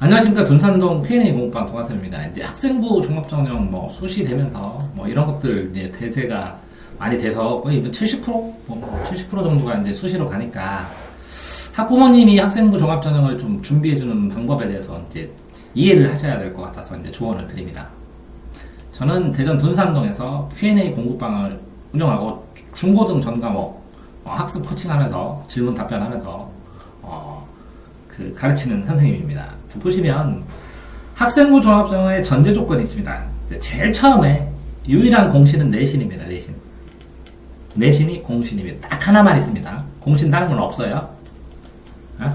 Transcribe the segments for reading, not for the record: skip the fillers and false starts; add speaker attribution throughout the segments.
Speaker 1: 안녕하십니까. 둔산동 Q&A 공부방 동아쌤입니다. 이제 학생부 종합전형 뭐 수시 되면서 뭐 이런 것들 이제 대세가 많이 돼서 거의 70%? 70% 정도가 이제 수시로 가니까 학부모님이 학생부 종합전형을 좀 준비해주는 방법에 대해서 이제 이해를 하셔야 될 것 같아서 이제 조언을 드립니다. 저는 대전 둔산동에서 Q&A 공부방을 운영하고 중고등 전 과목 학습 코칭하면서 질문 답변하면서 가르치는 선생님입니다. 보시면 학생부 종합전형의 전제 조건이 있습니다. 제일 처음에 유일한 공시는 내신입니다. 내신이 공신입니다. 딱 하나만 있습니다. 공신 다른 건 없어요.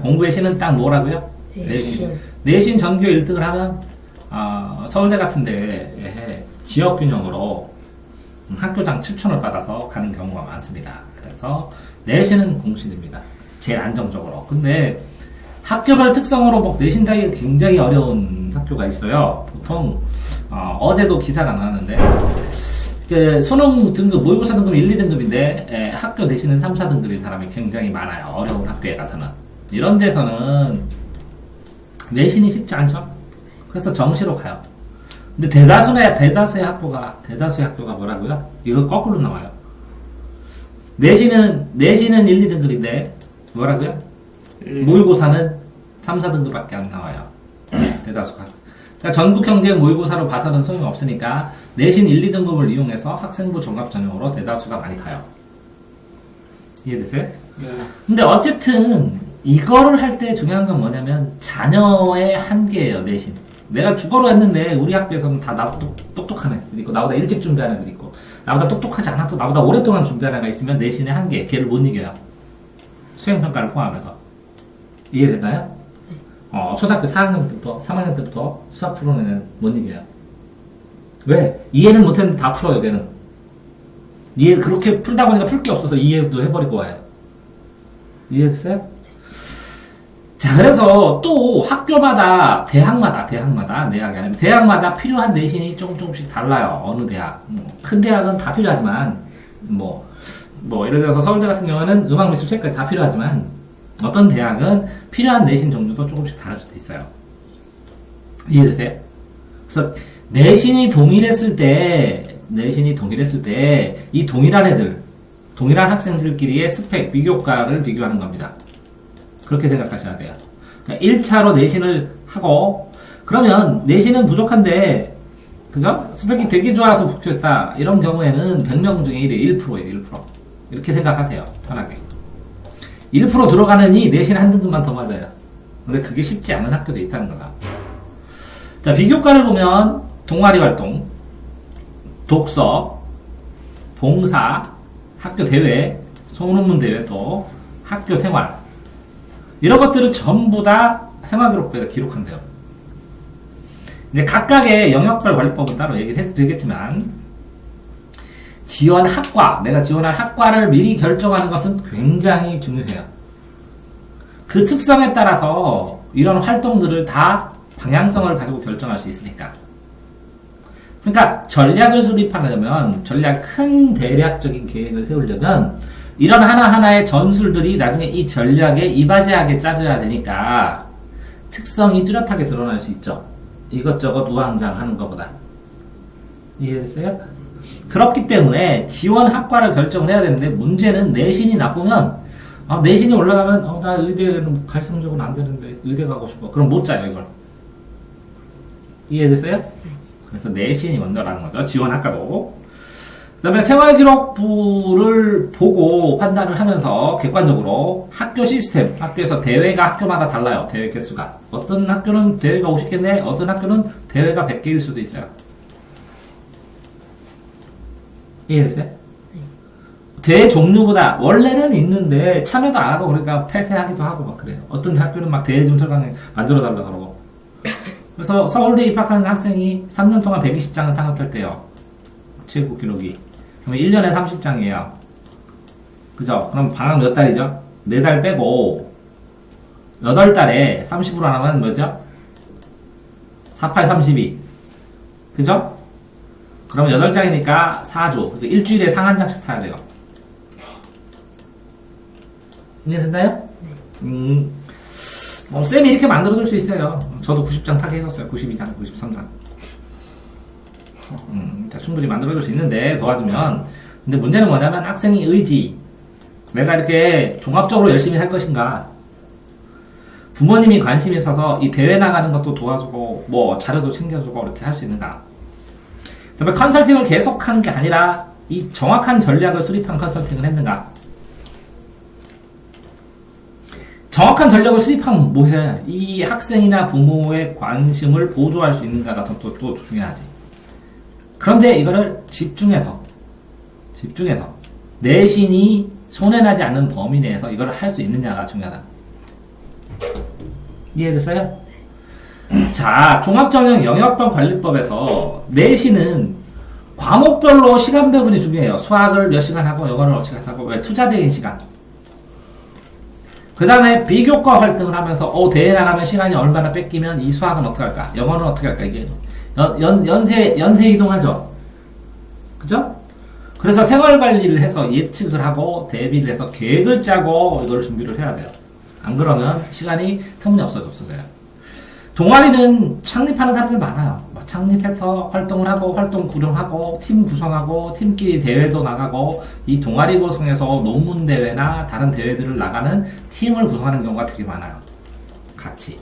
Speaker 1: 공부의 신은 딱 뭐라고요? 내신 전교 1등을 하면 서울대 같은 데에 지역균형으로 학교당 7,000원 받아서 가는 경우가 많습니다. 그래서 내신은 공신입니다. 제일 안정적으로. 근데 학교별 특성으로 뭐 내신 따기가 굉장히 어려운 학교가 있어요. 보통 어제도 기사가 나왔는데 수능 등급, 모의고사 등급 1, 2등급인데 학교 내신은 3, 4등급인 사람이 굉장히 많아요. 어려운 학교에 가서는. 이런 데서는 내신이 쉽지 않죠. 그래서 정시로 가요. 근데 대다수의 학교가 뭐라고요? 이거 거꾸로 나와요. 내신은 1, 2등급인데 뭐라고요? 모의고사는 3, 4등급밖에 안 나와요. 대다수가. 그러니까 전국 경제 모의고사로 봐서는 소용이 없으니까 내신 1, 2등급을 이용해서 학생부 종합전형으로 대다수가 많이 가요. 이해되세요? 네. 근데 어쨌든 이거를 할 때 중요한 건 뭐냐면 자녀의 한계예요. 내신. 내가 국어로 했는데 우리 학교에서는 다 나보다 똑똑한 애들 있고 나보다 일찍 준비하는 애들 있고 나보다 똑똑하지 않아도 나보다 오랫동안 준비하는 애가 있으면 내신의 한계, 걔를 못 이겨요. 수행평가를 포함해서. 이해됐나요? 초등학교 4학년 때부터 3학년 때부터 수학 풀어는 애는 못 이겨요. 왜? 이해는 못했는데 다 풀어요. 걔는 이해 그렇게 풀다 보니까 풀 게 없어서 이해도 해버리고 와요. 이해됐어요? 자, 그래서 또 학교마다 대학마다 대학이 아니라 대학마다 필요한 내신이 조금씩 달라요. 어느 대학 큰 대학은 다 필요하지만 뭐 예를 들어서 서울대 같은 경우는 음악미술체까지 다 필요하지만 어떤 대학은 필요한 내신 종류도 조금씩 다를 수도 있어요. 이해되세요? 그래서 내신이 동일했을 때 이 동일한 학생들끼리의 스펙, 비교과를 비교하는 겁니다. 그렇게 생각하셔야 돼요. 그러니까 1차로 내신을 하고 그러면 내신은 부족한데 그죠? 스펙이 되게 좋아서 복귀했다. 이런 경우에는 100명 중에 1%예요. 1%. 이렇게 생각하세요. 편하게. 1% 들어가느니 내신 한 등급만 더 맞아요. 근데 그게 쉽지 않은 학교도 있다는 거죠. 자, 비교과를 보면 동아리 활동, 독서, 봉사, 학교 대회, 소논문 대회 또 학교 생활 이런 것들을 전부 다 생활기록부에다 기록한대요. 이제 각각의 영역별 관리법은 따로 얘기를 해도 되겠지만 내가 지원할 학과를 미리 결정하는 것은 굉장히 중요해요. 그 특성에 따라서 이런 활동들을 다 방향성을 가지고 결정할 수 있으니까. 그러니까 전략을 수립하려면 큰 대략적인 계획을 세우려면 이런 하나하나의 전술들이 나중에 이 전략에 이바지하게 짜져야 되니까 특성이 뚜렷하게 드러날 수 있죠. 이것저것 우왕좌왕하는 것보다. 이해됐어요? 그렇기 때문에 지원 학과를 결정을 해야 되는데 문제는 내신이 나쁘면 내신이 올라가면 나 의대는 갈 성적은 안 되는데 의대 가고 싶어. 그럼 못 짜요 이걸. 이해됐어요? 그래서 내신이 먼저라는 거죠. 지원 학과도. 그 다음에 생활기록부를 보고 판단을 하면서 객관적으로 학교 시스템, 학교에서 대회가 학교마다 달라요. 대회 개수가. 어떤 학교는 대회가 50개인데 어떤 학교는 대회가 100개일 수도 있어요. 이해됐어요? 대회 종류보다 원래는 있는데 참여도 안 하고 그러니까 폐쇄하기도 하고 막 그래요. 어떤 학교는 막 대회 좀 설강에 만들어 달라고 그러고. 그래서 서울대 입학하는 학생이 3년 동안 120장을 상업했대요. 최고 기록이. 그럼 1년에 30장이에요. 그죠? 그럼 방학 몇 달이죠? 4달 빼고 8달에 30으로 하면 뭐죠? 48, 32. 그죠? 그럼 8장이니까 4조. 일주일에 상 한 장씩 타야 돼요. 이해됐나요? 네. 쌤이 이렇게 만들어줄 수 있어요. 저도 90장 타게 해줬어요. 92장, 93장. 충분히 만들어줄 수 있는데, 도와주면. 근데 문제는 뭐냐면 학생의 의지. 내가 이렇게 종합적으로 열심히 할 것인가. 부모님이 관심이 있어서 이 대회 나가는 것도 도와주고, 뭐 자료도 챙겨주고, 이렇게 할 수 있는가. 그 다음에 컨설팅을 계속 하는 게 아니라, 이 정확한 전략을 수립한 컨설팅을 했는가. 정확한 전략을 수립하면 뭐해? 이 학생이나 부모의 관심을 보조할 수 있는가가 또 중요하지. 그런데 이거를 집중해서 내신이 손해나지 않는 범위 내에서 이걸 할 수 있느냐가 중요하다. 이해됐어요? 자, 종합전형 영역별 관리법에서 내신은 과목별로 시간 배분이 중요해요. 수학을 몇 시간 하고 영어를 몇 시간 하고 왜 투자되는 시간. 그 다음에 비교과 활동을 하면서 대회 나가면 시간이 얼마나 뺏기면 이 수학은 어떻게 할까? 영어는 어떻게 할까? 이게 연세 이동하죠. 그죠? 그래서 생활관리를 해서 예측을 하고 대비를 해서 계획을 짜고 이걸 준비를 해야 돼요. 안 그러면 시간이 터무니없어져요. 동아리는 창립하는 사람들 많아요. 창립해서 활동을 하고 활동 구성하고 팀 구성하고 팀끼리 대회도 나가고 이 동아리 구성에서 논문 대회나 다른 대회들을 나가는 팀을 구성하는 경우가 되게 많아요. 같이.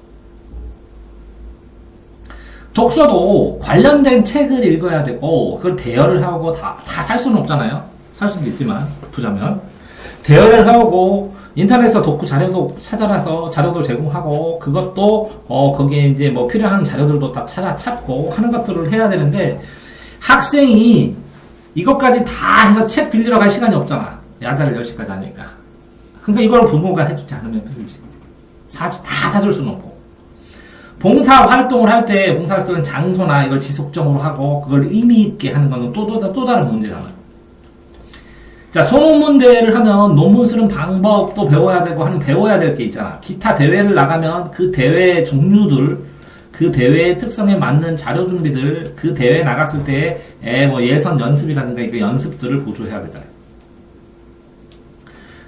Speaker 1: 독서도 관련된 책을 읽어야 되고 그걸 대여를 하고 다 살 수는 없잖아요. 살 수도 있지만 부자면 대여를 하고 인터넷에서 독후 자료도 찾아라서 자료도 제공하고 그것도 거기에 이제 뭐 필요한 자료들도 다 찾고 하는 것들을 해야 되는데 학생이 이것까지 다 해서 책 빌리러 갈 시간이 없잖아. 야자를 10시까지 하니까. 그러니까 이걸 부모가 해주지 않으면 힘들지. 다 사줄 수는 없고. 봉사 활동을 할 때 봉사 활동은 장소나 이걸 지속적으로 하고 그걸 의미 있게 하는 거는 또 다른 문제잖아. 자, 소논문 대회를 하면 논문 쓰는 방법도 배워야 되고 배워야 될 게 있잖아. 기타 대회를 나가면 그 대회 종류들, 그 대회의 특성에 맞는 자료 준비들, 그 대회 나갔을 때의 뭐 예선 연습이라든가 그 연습들을 보조해야 되잖아요.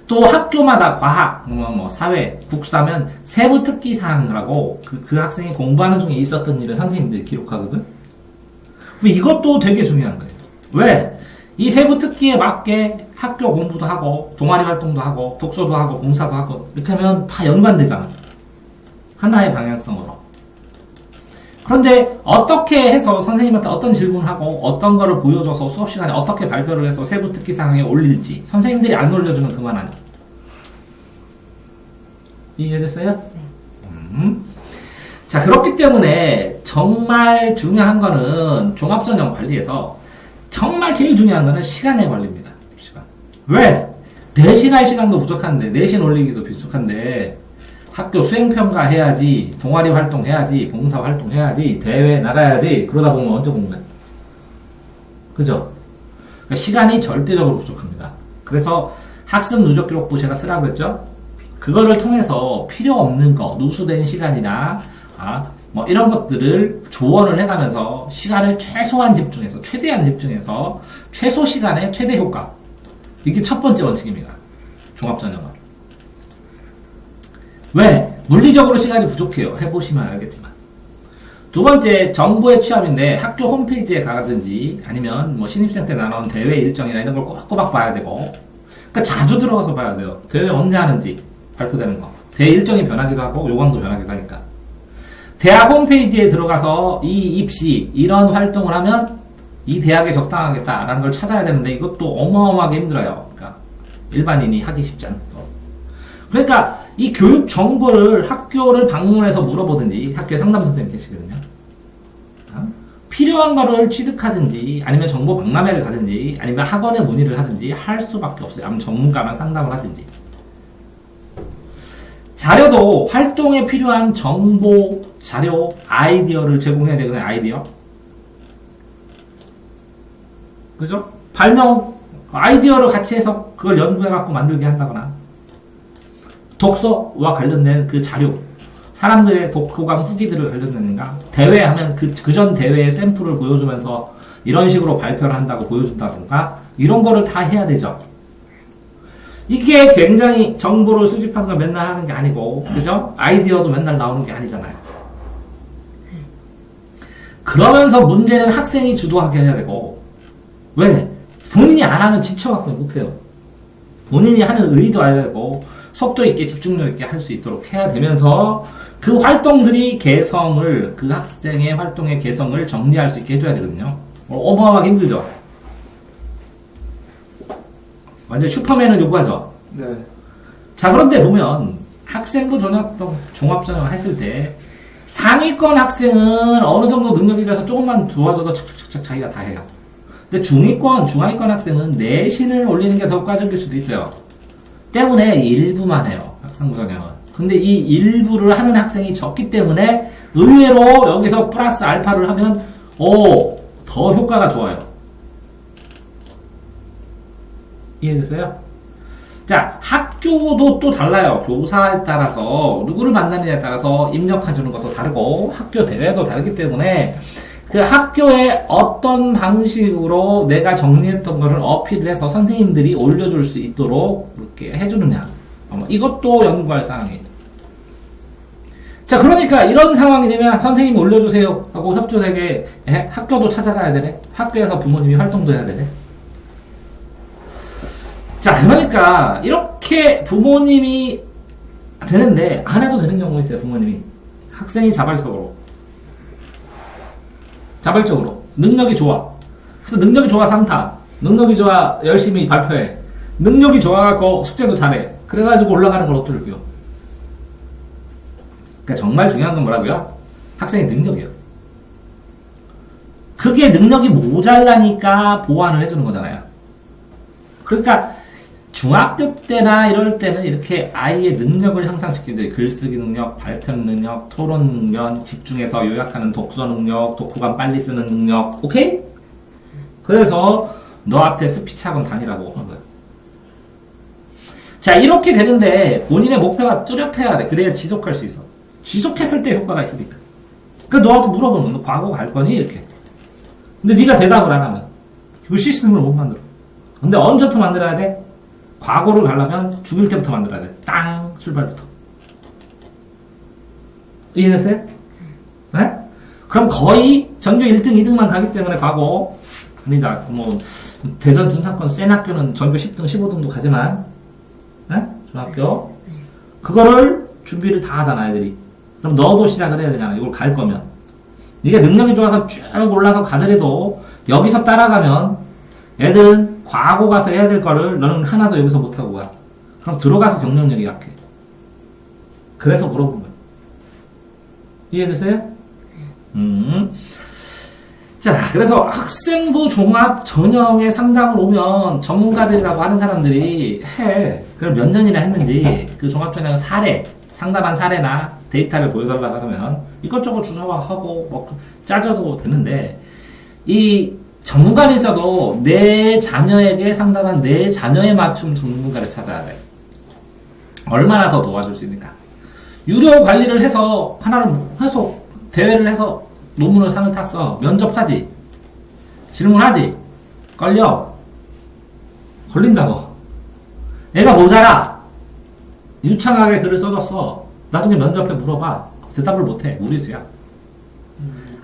Speaker 1: 또 학교마다 과학, 사회, 국사면 세부 특기 사항이라고 그 학생이 공부하는 중에 있었던 일을 선생님들이 기록하거든. 이것도 되게 중요한 거예요. 왜? 이 세부 특기에 맞게 학교 공부도 하고 동아리 활동도 하고 독서도 하고 봉사도 하고 이렇게 하면 다 연관되잖아. 하나의 방향성으로. 그런데 어떻게 해서 선생님한테 어떤 질문을 하고 어떤 거를 보여줘서 수업 시간에 어떻게 발표를 해서 세부 특기 사항에 올릴지 선생님들이 안 올려주면 그만 아니야. 이해됐어요? 네. 자, 그렇기 때문에 정말 중요한 거는 종합전형 관리에서 정말 제일 중요한 거는 시간의 관리입니다. 시간. 왜? 내신할 시간도 부족한데, 내신 올리기도 부족한데, 학교 수행평가 해야지, 동아리 활동 해야지, 봉사 활동 해야지, 대회 나가야지, 그러다 보면 언제 공부해? 그죠? 그러니까 시간이 절대적으로 부족합니다. 그래서 학습 누적 기록부 제가 쓰라고 했죠? 그거를 통해서 필요 없는 거, 누수된 시간이나, 뭐 이런 것들을 조언을 해가면서 시간을 최대한 집중해서 최소 시간에 최대 효과. 이게 첫 번째 원칙입니다. 종합전형은. 왜? 물리적으로 시간이 부족해요. 해보시면 알겠지만. 두 번째, 정보의 취합인데 학교 홈페이지에 가든지 아니면 뭐 신입생 때 나눠온 대회 일정이나 이런 걸 꼬박꼬박 봐야 되고 그러니까 자주 들어가서 봐야 돼요. 대회 언제 하는지 발표되는 거. 대회 일정이 변하기도 하고 요강도 변하기도 하니까. 대학 홈페이지에 들어가서 이 입시 이런 활동을 하면 이 대학에 적당하겠다라는 걸 찾아야 되는데 이것도 어마어마하게 힘들어요. 그러니까 일반인이 하기 쉽지 않고. 그러니까 이 교육 정보를 학교를 방문해서 물어보든지 학교에 상담 선생님 계시거든요. 필요한 거를 취득하든지 아니면 정보 박람회를 가든지 아니면 학원에 문의를 하든지 할 수밖에 없어요. 아니면 전문가랑 상담을 하든지. 자료도 활동에 필요한 정보, 자료, 아이디어를 제공해야 되거든요. 아이디어. 그죠? 발명, 아이디어를 같이 해서 그걸 연구해갖고 만들게 한다거나 독서와 관련된 그 자료, 사람들의 독후감 후기들을 관련되는가, 대회하면 그 전 대회의 샘플을 보여주면서 이런 식으로 발표를 한다고 보여준다던가 이런 거를 다 해야 되죠. 이게 굉장히 정보를 수집하는 거 맨날 하는 게 아니고, 그죠? 아이디어도 맨날 나오는 게 아니잖아요. 그러면서 문제는 학생이 주도하게 해야 되고, 왜? 본인이 안 하면 지쳐갖고 못해요. 본인이 하는 의도 해야 되고, 속도 있게 집중력 있게 할 수 있도록 해야 되면서, 그 활동들이 개성을, 그 학생의 활동의 개성을 정리할 수 있게 해줘야 되거든요. 어마어마하게 힘들죠? 완전 슈퍼맨을 요구하죠?
Speaker 2: 네.
Speaker 1: 자, 그런데 보면, 학생부 종합전형을 했을 때, 상위권 학생은 어느 정도 능력이 돼서 조금만 도와줘도 착착착 자기가 다 해요. 근데 중위권, 중하위권 학생은 내신을 올리는 게 더 효과적일 수도 있어요. 때문에 일부만 해요. 학생부 전형은. 근데 이 일부를 하는 학생이 적기 때문에 의외로 여기서 플러스 알파를 하면 더 효과가 좋아요. 이해됐어요? 자, 학교도 또 달라요. 교사에 따라서 누구를 만나느냐에 따라서 입력해주는 것도 다르고 학교 대회도 다르기 때문에 그 학교에 어떤 방식으로 내가 정리했던 거를 어필을 해서 선생님들이 올려줄 수 있도록 이렇게 해주느냐, 이것도 연구할 사항이에요. 자, 그러니까 이런 상황이 되면 선생님이 올려주세요 하고 협조되게 학교도 찾아가야 되네. 학교에서 부모님이 활동도 해야 되네. 자, 그러니까 이렇게 부모님이 되는데 안 해도 되는 경우가 있어요. 부모님이 학생이 자발적으로 능력이 좋아. 그래서 능력이 좋아 3타, 능력이 좋아 열심히 발표해, 능력이 좋아갖고 숙제도 잘해. 그래가지고 올라가는 걸 어떨게요? 그러니까 정말 중요한 건 뭐라고요? 학생의 능력이에요. 그게 능력이 모자라니까 보완을 해주는 거잖아요. 그러니까 중학교 때나 이럴 때는 이렇게 아이의 능력을 향상시키는데, 글쓰기 능력, 발표 능력, 토론 능력, 집중해서 요약하는 독서 능력, 독후감 빨리 쓰는 능력, 오케이? 그래서 너한테 스피치 학원 다니라고 하는 거예요. 자, 이렇게 되는데 본인의 목표가 뚜렷해야 돼. 그래야 지속할 수 있어. 지속했을 때 효과가 있으니까. 그러니까 너한테 물어보면 너 과거 갈 거니? 이렇게. 근데 네가 대답을 안 하면 그 시스템을 못 만들어. 근데 언제부터 만들어야 돼? 과거를 가려면 죽일 때부터 만들어야 돼. 땅! 출발부터. 이해됐어요? 네? 그럼 거의 전교 1등, 2등만 가기 때문에 과거, 아니다. 대전 둔산권 센 학교는 전교 10등, 15등도 가지만, 네? 중학교. 그거를 준비를 다 하잖아, 애들이. 그럼 너도 시작을 해야 되잖아, 이걸 갈 거면. 네가 능력이 좋아서 쭉 올라서 가더라도 여기서 따라가면 애들은 과거 가서 해야 될 거를 너는 하나도 여기서 못하고 가. 그럼 들어가서 경쟁력이 약해. 그래서 물어본 거야. 이해됐어요? 자, 그래서 학생부 종합 전형에 상담을 오면 전문가들이라고 하는 사람들이 해. 그럼 몇 년이나 했는지 그 종합 전형 사례, 상담한 사례나 데이터를 보여달라고 하면 이것저것 주소하고 뭐 짜줘도 되는데, 이 전문가는 있어도 내 자녀에게 상담한 내 자녀에 맞춤 전문가를 찾아야 돼. 얼마나 더 도와줄 수 있는가. 유료 관리를 해서 하나를 해서 대회를 해서 논문을 상을 탔어. 면접하지. 질문하지. 걸린다고. 애가 모자라. 유창하게 글을 써줬어. 나중에 면접에 물어봐. 대답을 못해. 무리수야.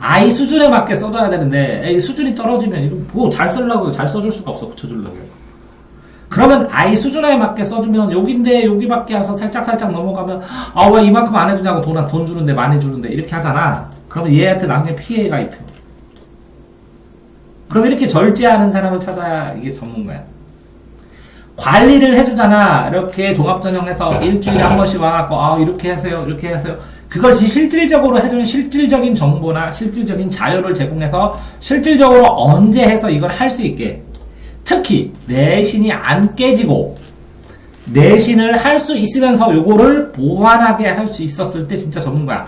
Speaker 1: 아이 수준에 맞게 써줘야 되는데, 애 수준이 떨어지면 이거 뭐 잘 쓰려고 잘 써줄 수가 없어. 붙여주려고. 그러면 아이 수준에 맞게 써주면 여긴데 여기밖에 해서 살짝 넘어가면 왜 이만큼 안 해주냐고 돈 주는데 많이 주는데 이렇게 하잖아. 그러면 얘한테 나중에 피해가 입혀. 그럼 이렇게 절제하는 사람을 찾아야 이게 전문가야. 관리를 해주잖아. 이렇게 종합전형에서 일주일에 한 번씩 와갖고 이렇게 하세요, 이렇게 하세요. 그걸 실질적으로 해주는 실질적인 정보나 실질적인 자료를 제공해서 실질적으로 언제 해서 이걸 할 수 있게, 특히 내신이 안 깨지고 내신을 할 수 있으면서 요거를 보완하게 할 수 있었을 때 진짜 전문가야.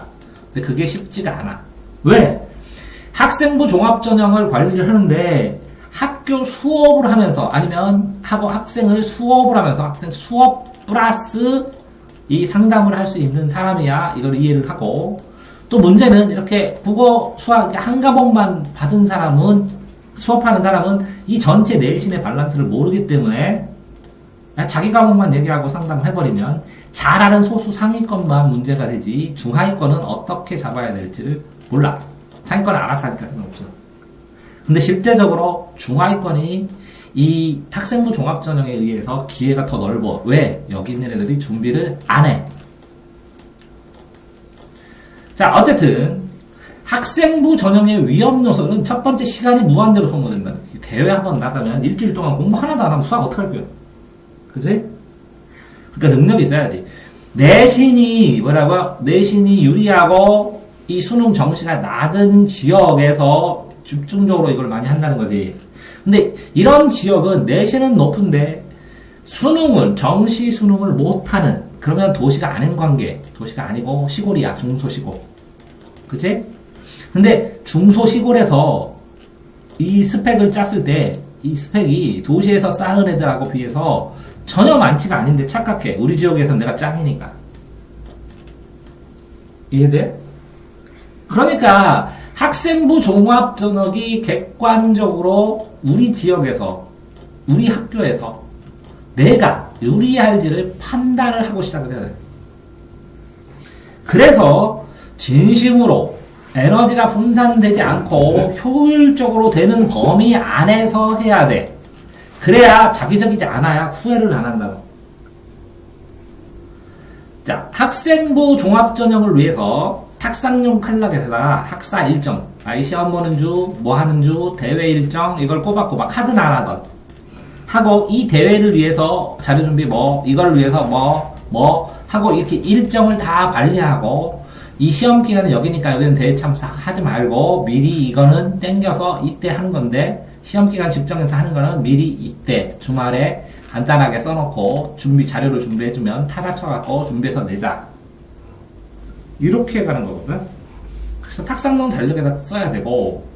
Speaker 1: 근데 그게 쉽지가 않아. 왜? 학생부 종합전형을 관리를 하는데 학교 수업을 하면서, 아니면 학생을 수업을 하면서 학생 수업 플러스 이 상담을 할 수 있는 사람이야 이걸 이해를 하고, 또 문제는 이렇게 국어 수학 한 과목만 받은 사람은, 수업하는 사람은 이 전체 내신의 밸런스를 모르기 때문에 자기 과목만 얘기하고 상담해버리면 잘하는 소수 상위권만 문제가 되지 중하위권은 어떻게 잡아야 될지를 몰라. 상위권은 알아서 하니까 상관없어. 근데 실제적으로 중하위권이 이 학생부 종합전형에 의해서 기회가 더 넓어. 왜? 여기 있는 애들이 준비를 안 해. 자, 어쨌든 학생부 전형의 위험 요소는 첫 번째 시간이 무한대로 소모된다. 대회 한번 나가면 일주일 동안 공부 하나도 안 하면 수학 어떡할 거야? 그치? 그러니까 능력이 있어야지. 내신이 뭐라고? 내신이 유리하고 이 수능 정시가 낮은 지역에서 집중적으로 이걸 많이 한다는 거지. 근데 이런 지역은 내신은 높은데 수능을 정시 수능을 못하는 그러면 도시가 아닌 관계. 도시가 아니고 시골이야. 중소시골. 그치? 근데 중소시골에서 이 스펙을 짰을 때 이 스펙이 도시에서 쌓은 애들하고 비해서 전혀 많지가 않은데 착각해. 우리 지역에서 내가 짱이니까. 이해돼? 그러니까 학생부 종합전형이 객관적으로 우리 지역에서 우리 학교에서 내가 유리할지를 판단을 하고 시작을 해야 돼. 그래서 진심으로 에너지가 분산되지 않고 효율적으로 되는 범위 안에서 해야 돼. 그래야 자기적이지 않아야 후회를 안 한다고. 자, 학생부 종합전형을 위해서 탁상용 칼락에다가 학사 일정, 시험 보는 주, 뭐 하는 주, 대회 일정 이걸 꼬박꼬박 하든 안 하든 하고 이 대회를 위해서 자료 준비 이걸 위해서 뭐 하고 이렇게 일정을 다 관리하고 이 시험 기간은 여기니까 여기는 대회 참석하지 말고 미리 이거는 땡겨서 이때 하는 건데 시험 기간 집정해서 하는 거는 미리 이때 주말에 간단하게 써놓고 자료를 준비해주면 타자 쳐갖고 준비해서 내자. 이렇게 가는 거거든. 그래서 탁상론 달력에다 써야 되고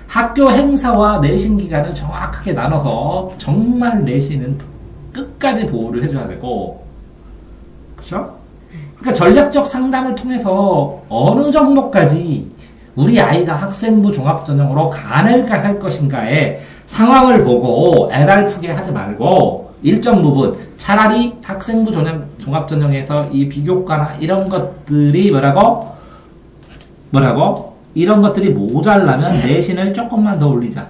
Speaker 1: 학교 행사와 내신 기간을 정확하게 나눠서 정말 내신은 끝까지 보호를 해줘야 되고, 그렇죠? 그러니까 전략적 상담을 통해서 어느 정도까지 우리 아이가 학생부 종합전형으로 가능할 할 것인가에 상황을 보고 애달프게 하지 말고 일정 부분 차라리 학생부 종합전형에서 이 비교과나 이런 것들이 이런 것들이 모자라면 내신을 조금만 더 올리자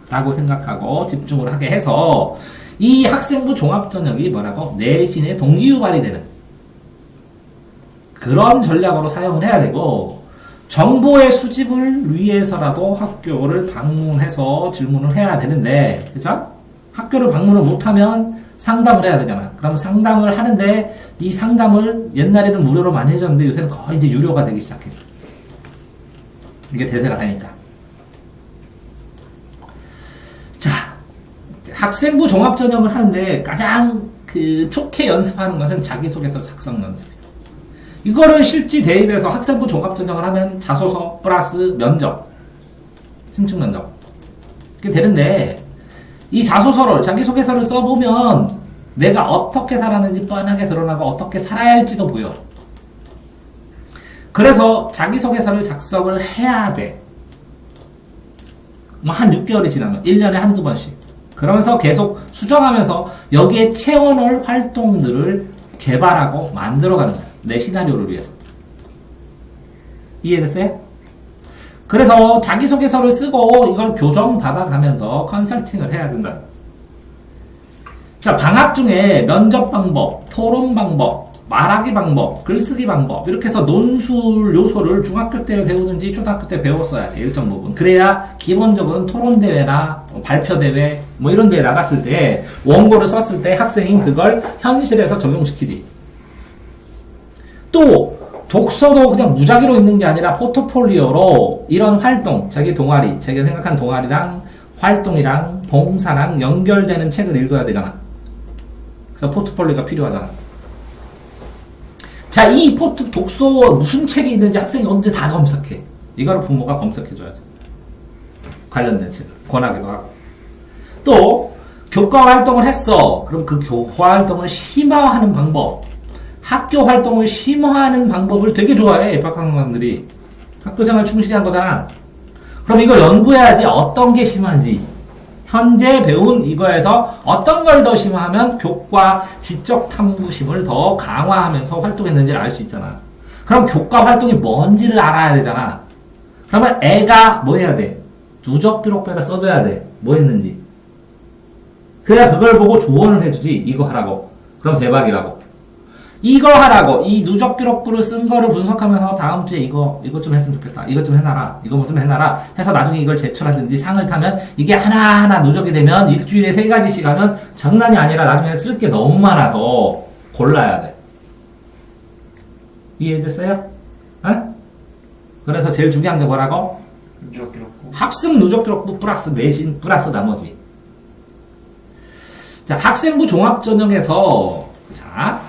Speaker 1: 라고 생각하고 집중을 하게 해서 이 학생부 종합전형이 내신의 동기유발이 되는 그런 전략으로 사용을 해야 되고, 정보의 수집을 위해서라도 학교를 방문해서 질문을 해야 되는데, 그죠? 학교를 방문을 못하면 상담을 해야 되잖아. 그럼 상담을 하는데, 이 상담을 옛날에는 무료로 많이 해줬는데, 요새는 거의 이제 유료가 되기 시작해. 이게 대세가 되니까. 자, 학생부 종합전형을 하는데, 가장 좋게 연습하는 것은 자기소개서 작성 연습이에요. 이거를 실지 대입해서 학생부 종합전형을 하면 자소서 플러스 면접, 심층 면접 이렇게 되는데 이 자소서를 자기소개서를 써보면 내가 어떻게 살았는지 뻔하게 드러나고 어떻게 살아야 할지도 보여. 그래서 자기소개서를 작성을 해야 돼. 한 6개월이 지나면 1년에 한두 번씩. 그러면서 계속 수정하면서 여기에 채워넣을 활동들을 개발하고 만들어가는 거야. 내 시나리오를 위해서. 이해됐어요? 그래서 자기소개서를 쓰고 이걸 교정받아가면서 컨설팅을 해야 된다. 자, 방학 중에 면접 방법, 토론 방법, 말하기 방법, 글쓰기 방법 이렇게 해서 논술 요소를 중학교 때 배우든지 초등학교 때 배웠어야지. 일정 부분. 그래야 기본적으로 토론대회나 발표대회 이런 데에 나갔을 때 원고를 썼을 때 학생이 그걸 현실에서 적용시키지. 또 독서도 그냥 무작위로 있는 게 아니라 포트폴리오로 이런 활동, 자기 동아리, 자기가 생각한 동아리랑 활동이랑 봉사랑 연결되는 책을 읽어야 되잖아. 그래서 포트폴리오가 필요하잖아. 자, 이 독서 무슨 책이 있는지 학생이 언제 다 검색해. 이거를 부모가 검색해줘야지. 관련된 책을 권하기도 하고. 또 교과 활동을 했어. 그럼 그 교과 활동을 심화하는 방법, 학교 활동을 심화하는 방법을 되게 좋아해. 입학학년들이. 학교생활 충실히 한 거잖아. 그럼 이걸 연구해야지 어떤 게 심한지 현재 배운 이거에서 어떤 걸 더 심화하면 교과 지적 탐구심을 더 강화하면서 활동했는지를 알 수 있잖아. 그럼 교과 활동이 뭔지를 알아야 되잖아. 그러면 애가 뭐 해야 돼? 누적 기록부에다 써줘야 돼. 뭐 했는지. 그래야 그걸 보고 조언을 해주지. 이거 하라고. 그럼 대박이라고. 이거 하라고. 이 누적 기록부를 쓴 거를 분석하면서 다음 주에 이거 좀 했으면 좋겠다. 이것 좀 해놔라. 이거 뭐 좀 해놔라. 해서 나중에 이걸 제출하든지 상을 타면 이게 하나하나 누적이 되면 일주일에 3가지씩 하면 장난이 아니라 나중에 쓸 게 너무 많아서 골라야 돼. 이해됐어요? 어? 그래서 제일 중요한 게 뭐라고?
Speaker 2: 누적 기록부.
Speaker 1: 학습 누적 기록부 플러스 내신 플러스 나머지. 자, 학생부 종합전형에서 자,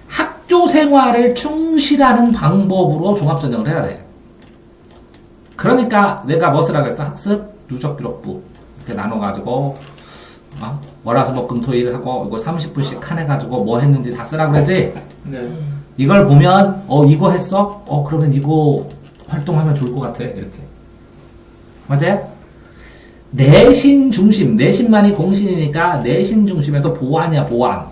Speaker 1: 학교 생활을 충실하는 방법으로 종합전형을 해야 돼. 그러니까 내가 뭐쓰라고 했어? 학습 누적 기록부 이렇게 나눠가지고 월화수목금토일 하고 이거 30분씩 칸 해가지고 뭐 했는지 다 쓰라 그러지?
Speaker 2: 네.
Speaker 1: 이걸 보면 이거 했어? 그러면 이거 활동하면 좋을 것 같아. 이렇게. 맞아요? 내신 중심, 내신만이 공신이니까 내신 중심에서 보완이야, 보완.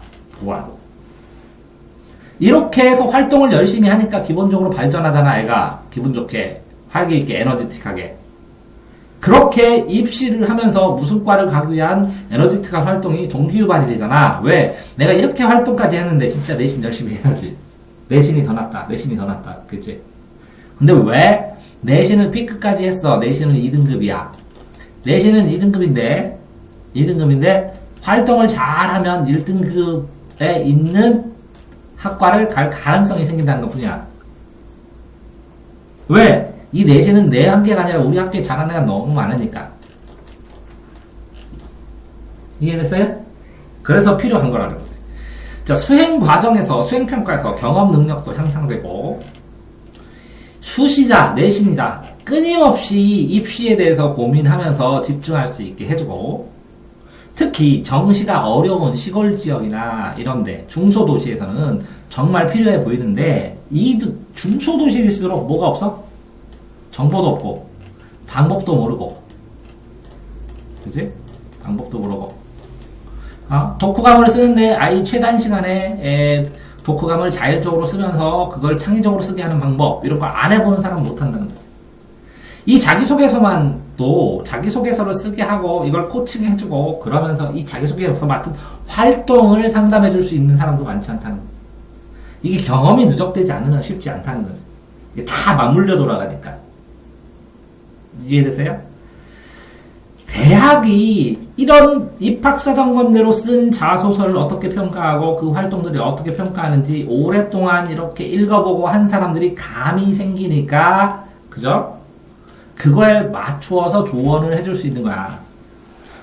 Speaker 1: 이렇게 해서 활동을 열심히 하니까 기본적으로 발전하잖아, 애가. 기분 좋게, 활기 있게, 에너지틱하게. 그렇게 입시를 하면서 무슨 과를 가기 위한 에너지틱한 활동이 동기유발이 되잖아. 왜? 내가 이렇게 활동까지 했는데 진짜 내신 열심히 해야지. 내신이 더 낫다, 그치? 근데 왜? 내신을 B급까지 했어. 내신은 2등급이야. 내신은 2등급인데 활동을 잘하면 1등급에 있는 학과를 갈 가능성이 생긴다는 것 뿐이야. 왜? 이 내신은 내 학교가 아니라 우리 학교에 잘하는 애가 너무 많으니까. 이해됐어요? 그래서 필요한 거라는 거지. 자, 수행 과정에서, 수행평가에서 경험 능력도 향상되고, 수시자, 내신이다. 끊임없이 입시에 대해서 고민하면서 집중할 수 있게 해주고, 특히 정시가 어려운 시골 지역이나 이런데, 중소도시에서는 정말 필요해 보이는데, 이 중소도시일수록 뭐가 없어? 정보도 없고, 방법도 모르고, 그치? 방법도 모르고. 독후감을 쓰는데 아이 최단 시간에 독후감을 자율적으로 쓰면서 그걸 창의적으로 쓰게 하는 방법, 이런 거 안 해보는 사람은 못한다는 거지. 이 자기소개서만도 자기소개서를 쓰게 하고 이걸 코칭해주고 그러면서 이 자기소개서 맡은 활동을 상담해줄 수 있는 사람도 많지 않다는 거지. 이게 경험이 누적되지 않으면 쉽지 않다는 거지. 이게 다 맞물려 돌아가니까. 이해되세요? 대학이 이런 입학사정관대로 쓴 자소서를 어떻게 평가하고 그 활동들이 어떻게 평가하는지 오랫동안 이렇게 읽어보고 한 사람들이 감이 생기니까, 그죠? 그거에 맞추어서 조언을 해줄 수 있는 거야.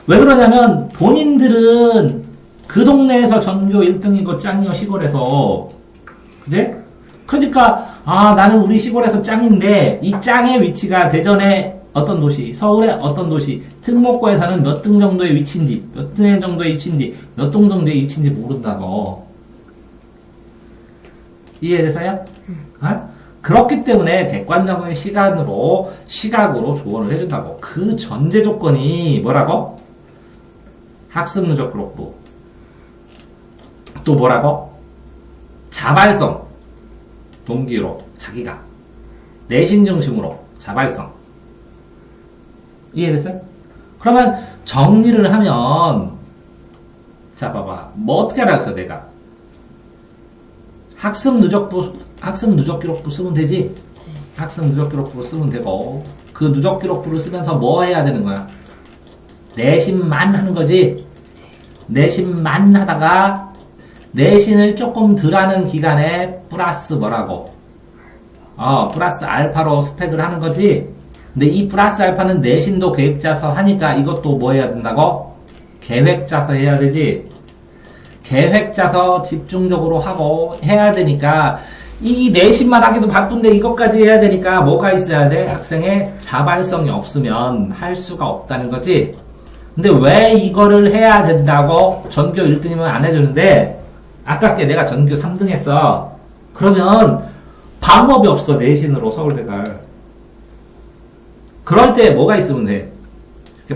Speaker 1: 왜 그러냐면 본인들은 그 동네에서 전교 1등이고 짱이요, 시골에서. 그지? 그러니까 나는 우리 시골에서 짱인데 이 짱의 위치가 대전의 어떤 도시, 서울의 어떤 도시, 특목고에서는 몇 등 정도의 위치인지, 몇 등 정도의 위치인지, 몇 동 정도의 위치인지 모른다고. 이해됐어요? 그렇기 때문에 객관적인 시각으로 조언을 해준다고. 그 전제 조건이 뭐라고? 학습 누적 기록부. 또 뭐라고? 자발성. 동기로, 자기가. 내신 중심으로, 자발성. 이해됐어요? 그러면 정리를 하면, 자, 봐봐. 뭐 어떻게 하라 했어, 내가? 학습 누적 기록부 쓰면 되지? 학습 누적 기록부 쓰면 되고, 그 누적 기록부를 쓰면서 뭐 해야 되는 거야? 내신만 하는 거지? 내신만 하다가, 내신을 조금 덜 하는 기간에 플러스 뭐라고? 플러스 알파로 스펙을 하는 거지? 근데 이 플러스 알파는 내신도 계획 짜서 하니까 이것도 뭐 해야 된다고? 계획 짜서 해야 되지? 계획 짜서 집중적으로 하고 해야 되니까 이 내신만 하기도 바쁜데 이것까지 해야 되니까 뭐가 있어야 돼? 학생의 자발성이 없으면 할 수가 없다는 거지? 근데 왜 이거를 해야 된다고? 전교 1등이면 안 해주는데 아깝게 내가 전교 3등 했어. 그러면 방법이 없어, 내신으로 서울대 갈. 그럴 때 뭐가 있으면 돼?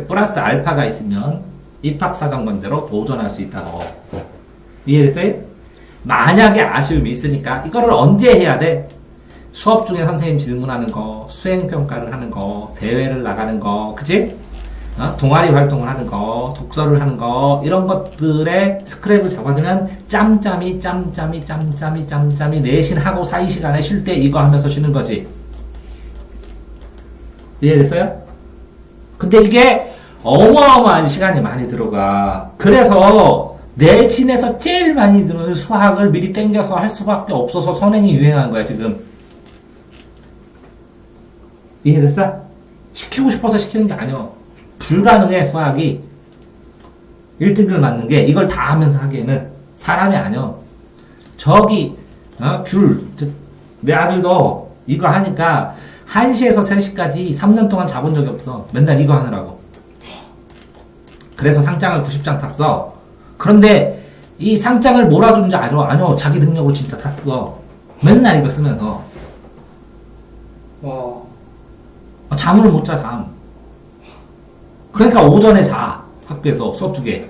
Speaker 1: 플러스 알파가 있으면 입학사정관대로 도전할 수 있다고. 이해됐어요? 만약에 아쉬움이 있으니까 이거를 언제 해야 돼? 수업 중에 선생님 질문하는 거, 수행평가를 하는 거, 대회를 나가는 거, 그치? 동아리 활동을 하는 거, 독서를 하는 거, 이런 것들에 스크랩을 잡아주면 짬짬이 내신하고 사이 시간에 쉴 때 이거 하면서 쉬는 거지. 이해됐어요? 근데 이게 어마어마한 시간이 많이 들어가. 그래서 내신에서 제일 많이 드는 수학을 미리 땡겨서 할 수밖에 없어서 선행이 유행한 거야, 지금. 이해됐어? 시키고 싶어서 시키는 게 아니야. 불가능해, 수학이. 1등급을 맞는 게 이걸 다 하면서 하기에는 사람이 아니야. 저기, 내 아들도 이거 하니까 1시에서 3시까지 3년 동안 자본 적이 없어. 맨날 이거 하느라고. 그래서 상장을 90장 탔어. 그런데 이 상장을 몰아주는지 아니요. 자기 능력을 진짜 탔어. 맨날 이거 쓰면서.
Speaker 2: 와.
Speaker 1: 잠을 못 자, 잠. 그러니까 오전에 자. 학교에서 수업 2개.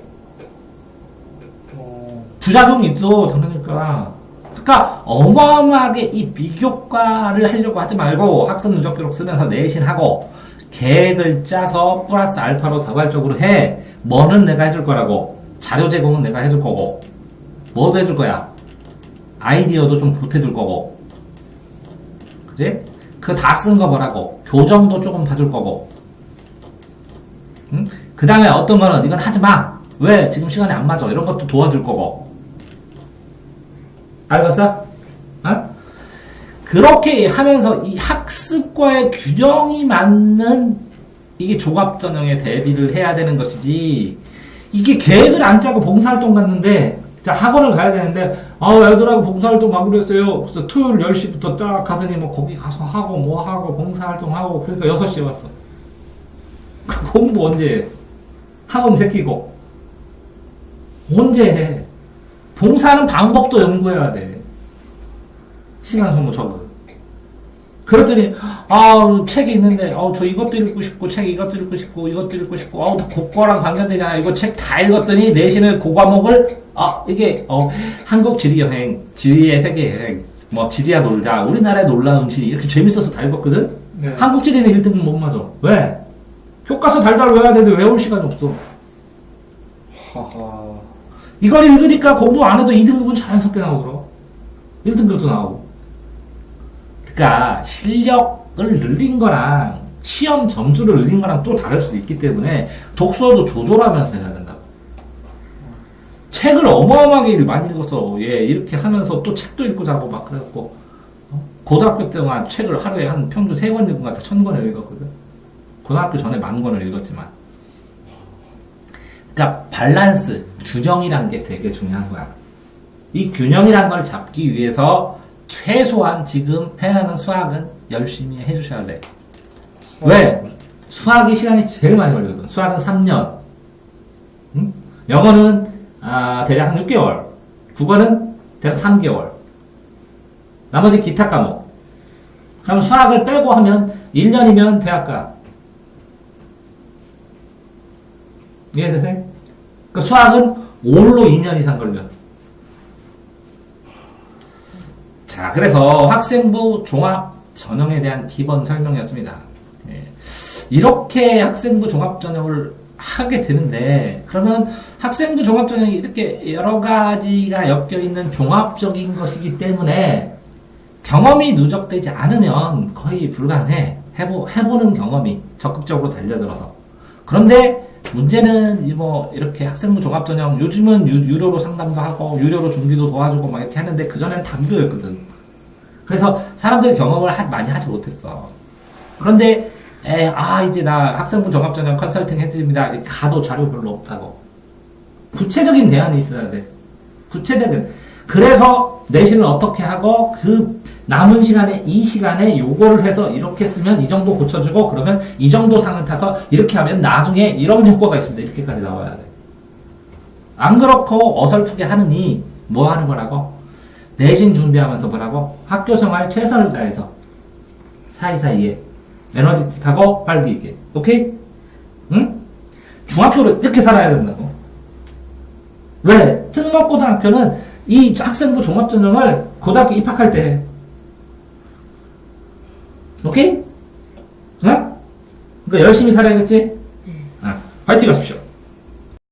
Speaker 1: 부작용이 있어. 그러니까 어마어마하게 이 비교과를 하려고 하지 말고 학습 누적 기록 쓰면서 내신하고 계획을 짜서 플러스 알파로 자발적으로 해. 뭐는 내가 해줄 거라고. 자료 제공은 내가 해줄 거고. 뭐도 해줄 거야. 아이디어도 좀 보태줄 거고. 그치? 그거 다 쓴 거 뭐라고. 교정도 조금 봐줄 거고. 응? 그 다음에 어떤 거는 이건 하지 마. 왜? 지금 시간이 안 맞아. 이런 것도 도와줄 거고. 알겠어? 그렇게 하면서 이 학습과의 균형이 맞는 이게 종합전형에 대비를 해야 되는 것이지, 이게 계획을 안 짜고 봉사활동 갔는데, 자, 학원을 가야 되는데, 애들하고 봉사활동 가기로 했어요. 그래서 토요일 10시부터 딱 가더니 뭐 거기 가서 하고 뭐 하고 봉사활동 하고, 그러니까 6시에 왔어. 공부 언제 해? 학원 새끼고. 언제 해? 봉사하는 방법도 연구해야 돼. 시간 소모 적응. 그랬더니, 책이 있는데, 저 이것도 읽고 싶고, 이것도 읽고 싶고, 이것도 읽고 싶고, 그거랑 관련되냐, 이거 책 다 읽었더니, 내신을 그 과목을, 이게, 한국 지리 여행, 지리의 세계 여행, 뭐, 지리야 놀자, 우리나라의 놀라운 지리, 이렇게 재밌어서 다 읽었거든? 네. 한국 지리는 1등급 못 맞아. 왜? 교과서 달달 외워야 되는데 외울 시간이 없어.
Speaker 2: 하하.
Speaker 1: 이걸 읽으니까 공부 안 해도 2등급은 자연스럽게 나오더라. 1등급도 나오고. 그러니까 실력을 늘린 거랑 시험 점수를 늘린 거랑 또 다를 수도 있기 때문에 독서도 조절하면서 해야 된다고. 책을 어마어마하게 많이 읽어서 이렇게 하면서 또 책도 읽고 자고 막 그래갖고 고등학교 때만 책을 하루에 한 평균 3권 읽은 것 같아. 1000권을 읽었거든. 고등학교 전에 10,000권을 읽었지만. 그러니까 밸런스, 균형이란 게 되게 중요한 거야. 이 균형이란 걸 잡기 위해서 최소한 지금 해나는 수학은 열심히 해주셔야 돼. 왜? 수학이 시간이 제일 많이 걸리거든. 수학은 3년. 응? 영어는 대략 한 6개월. 국어는 대략 3개월. 나머지 기타 과목. 그럼 수학을 빼고 하면 1년이면 대학 가. 이해되세요? 그 수학은 올로 2년 이상 걸려. 자, 그래서 학생부 종합 전형에 대한 기본 설명이었습니다. 이렇게 학생부 종합 전형을 하게 되는데, 그러면 학생부 종합 전형이 이렇게 여러 가지가 엮여 있는 종합적인 것이기 때문에 경험이 누적되지 않으면 거의 불가능해. 해보는 경험이 적극적으로 달려들어서. 그런데 문제는 이렇게 학생부 종합전형 요즘은 유료로 상담도 하고 유료로 준비도 도와주고 막 이렇게 하는데 그전엔 다 무료였거든. 그래서 사람들이 경험을 많이 하지 못했어. 그런데 이제 나 학생부 종합전형 컨설팅 해드립니다. 가도 자료 별로 없다고. 구체적인 대안이 있어야 돼. 구체적인. 그래서 내신을 어떻게 하고 그 남은 시간에 이 시간에 요거를 해서 이렇게 쓰면 이 정도 고쳐주고 그러면 이 정도 상을 타서 이렇게 하면 나중에 이런 효과가 있습니다. 이렇게까지 나와야 돼. 안 그렇고 어설프게 하느니 뭐 하는 거라고? 내신 준비하면서 뭐라고? 학교 생활 최선을 다해서 사이사이에 에너지틱하고 빨리 있게. 오케이? 응? 중학교로 이렇게 살아야 된다고. 왜? 특목고등학교는 이 학생부 종합전형을 고등학교 입학할 때 해. 오케이? 어? 그러니까 열심히 살아야겠지? 화이팅 하십시오.